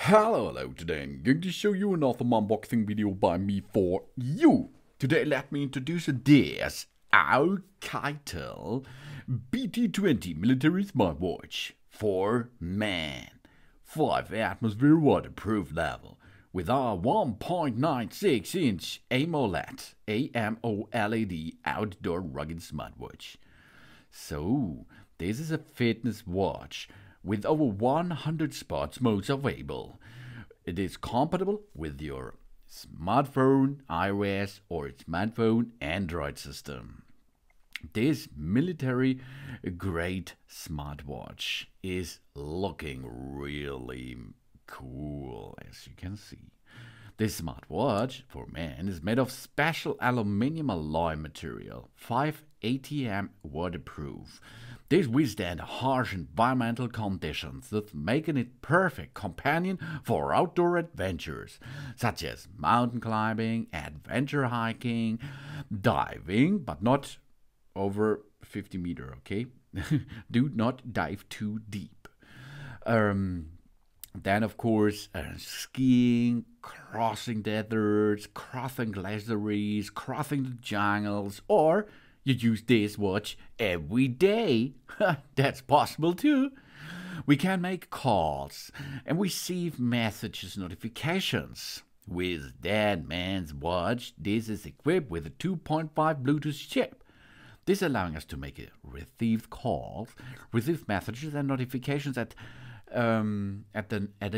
Hello, today I'm going to show you another unboxing video by me for you. Today let me introduce this OUKITEL BT20 military smartwatch for man. 5 atmosphere waterproof level with our 1.96-inch AMOLED outdoor rugged smartwatch. So, this is a fitness watch with over 100 sports modes available. It is compatible with your smartphone, iOS, or smartphone Android system. This military-grade smartwatch is looking really cool, as you can see. This smartwatch for men is made of special aluminium alloy material, 5 ATM waterproof. This withstands harsh environmental conditions, thus making it perfect companion for outdoor adventures, such as mountain climbing, adventure hiking, diving, but not over 50 meters, okay? Do not dive too deep. Then, of course, skiing, crossing deserts, crossing glaciers, crossing the jungles, or you use this watch every day. That's possible too. We can make calls and receive messages notifications. With that man's watch, this is equipped with a 2.5 Bluetooth chip. This allowing us to make receive calls, receive messages and notifications at a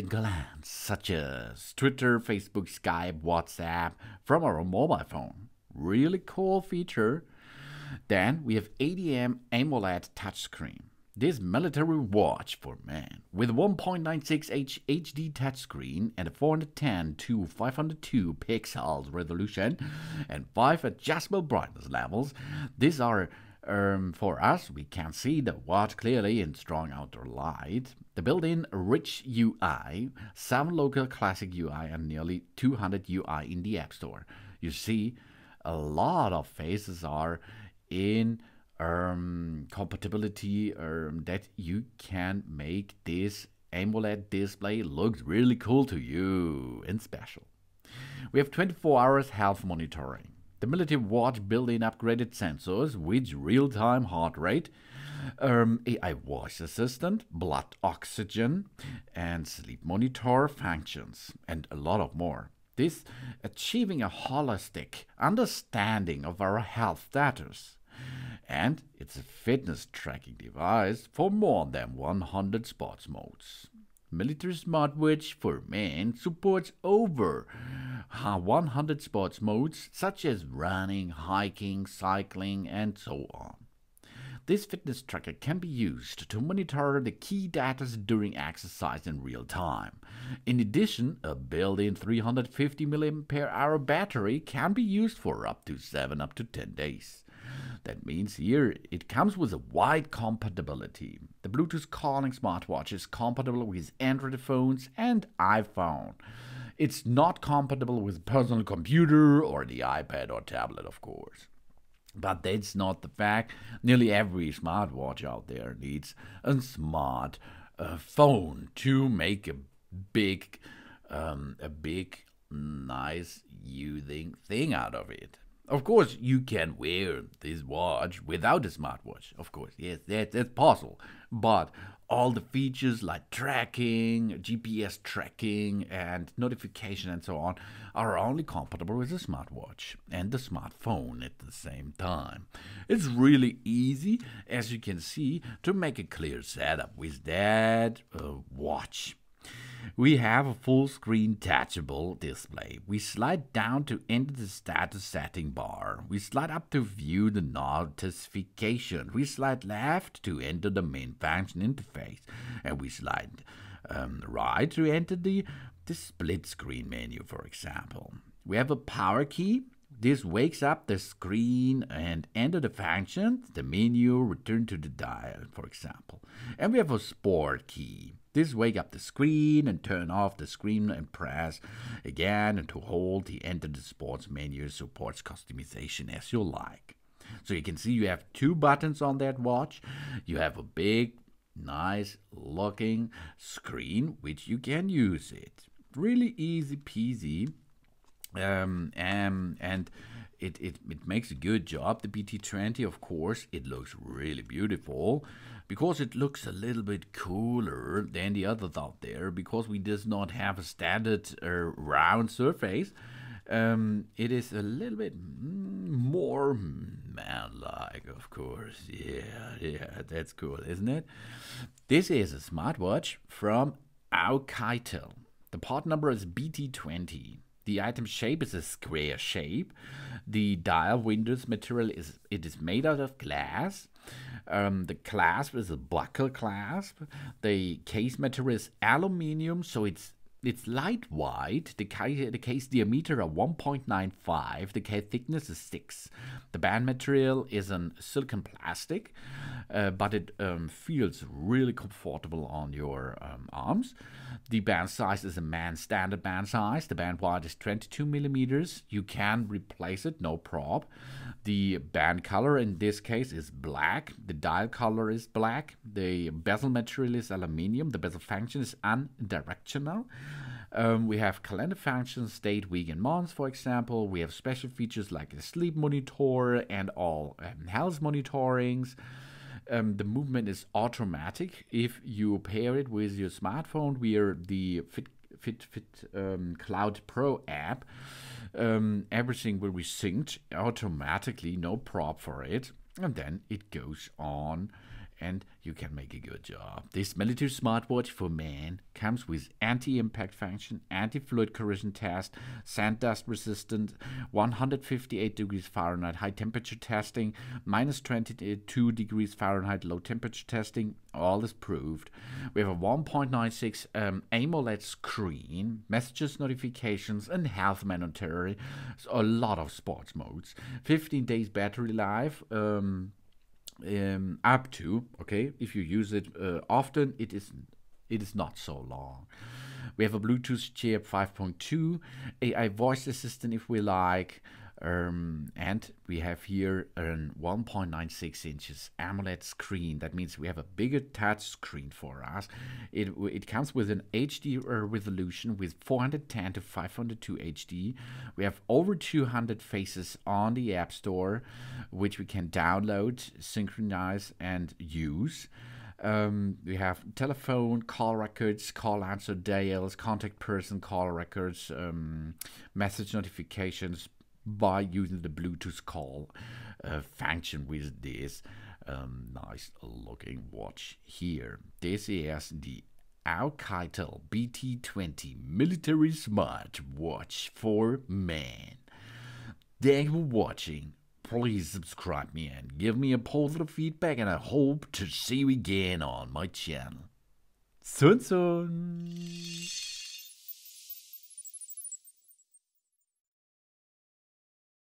glance, such as Twitter, Facebook, Skype, WhatsApp, from our mobile phone. Really cool feature. Then we have AMOLED Touch Screen. This military watch for men with 1.96 HD touchscreen and a 410 to 502 pixels resolution and 5 adjustable brightness levels. These are for us, we can see the watch clearly in strong outdoor light. The built-in rich UI, 7 local classic UI, and nearly 200 UI in the App Store. You see, a lot of faces are in compatibility that you can make this AMOLED display look really cool to you and special. We have 24 hours health monitoring. The military watch built-in upgraded sensors with real-time heart rate, AI voice assistant, blood oxygen, and sleep monitor functions, and a lot of more. This achieving a holistic understanding of our health status. And it's a fitness tracking device for more than 100 sports modes. Military smartwatch for men supports over 100 sports modes such as running, hiking, cycling, and so on. This fitness tracker can be used to monitor the key data during exercise in real time. In addition, a built-in 350 mAh battery can be used for up to 10 days. That means here it comes with a wide compatibility. The Bluetooth calling smartwatch is compatible with Android phones and iPhone. It's not compatible with personal computer or the iPad or tablet, of course. But that's not the fact. Nearly every smartwatch out there needs a smart phone to make a big, nice using thing out of it. Of course, you can wear this watch without a smartwatch. Of course, yes, that's possible. But all the features like tracking, GPS tracking, and notification and so on are only compatible with the smartwatch and the smartphone at the same time. It's really easy, as you can see, to make a clear setup with that watch. We have a full screen touchable display. We slide down to enter the status setting bar. We slide up to view the notification. We slide left to enter the main function interface. And we slide right to enter the split screen menu, for example. We have a power key. This wakes up the screen and enter the functions, the menu, return to the dial, for example. And we have a sport key. This wake up the screen and turn off the screen and press again and to hold the enter the sports menu supports customization as you like. So you can see you have 2 buttons on that watch. You have a big nice looking screen, which you can use it. Really easy peasy. And it makes a good job. The BT20, of course, it looks really beautiful because it looks a little bit cooler than the others out there because we does not have a standard round surface. It is a little bit more man-like, of course. Yeah, that's cool, isn't it? This is a smartwatch from OUKITEL. The part number is BT20. The item shape is a square shape. The dial windows material is made out of glass. The clasp is a buckle clasp. The case material is aluminium, so it's lightweight. The case diameter are 1.95. The case thickness is 6. The band material is a silicone plastic, but it feels really comfortable on your arms. The band size is a standard band size. The band wide is 22 millimeters. You can replace it, no prob. The band color in this case is black. The dial color is black. The bezel material is aluminium. The bezel function is unidirectional. We have calendar functions, date, week, and months, for example. We have special features like a sleep monitor and all health monitorings. The movement is automatic. If you pair it with your smartphone via the Fit Cloud Pro app, everything will be synced automatically, no prop for it, and then it goes on and you can make a good job. This military smartwatch for man comes with anti-impact function, anti-fluid corrosion test, sand dust resistant, 158 degrees Fahrenheit high temperature testing, minus 22 degrees Fahrenheit low temperature testing. All is proved. We have a 1.96 AMOLED screen, messages, notifications, and health monitoring. So a lot of sports modes. 15 days battery life. Up to, okay, if you use it often, it is not so long. We have a Bluetooth chip 5.2, AI voice assistant if we like, and we have here a 1.96 inches AMOLED screen. That means we have a bigger touch screen for us. It comes with an HD resolution with 410 to 502 HD. We have over 200 faces on the App Store, which we can download, synchronize, and use. We have telephone, call records, call answer dials, contact person call records, message notifications by using the Bluetooth call function with this nice looking watch here. This is the OUKITEL BT20 military smart watch for man. Thanks for watching. Please subscribe me and give me a positive feedback, and I hope to see you again on my channel. Soon.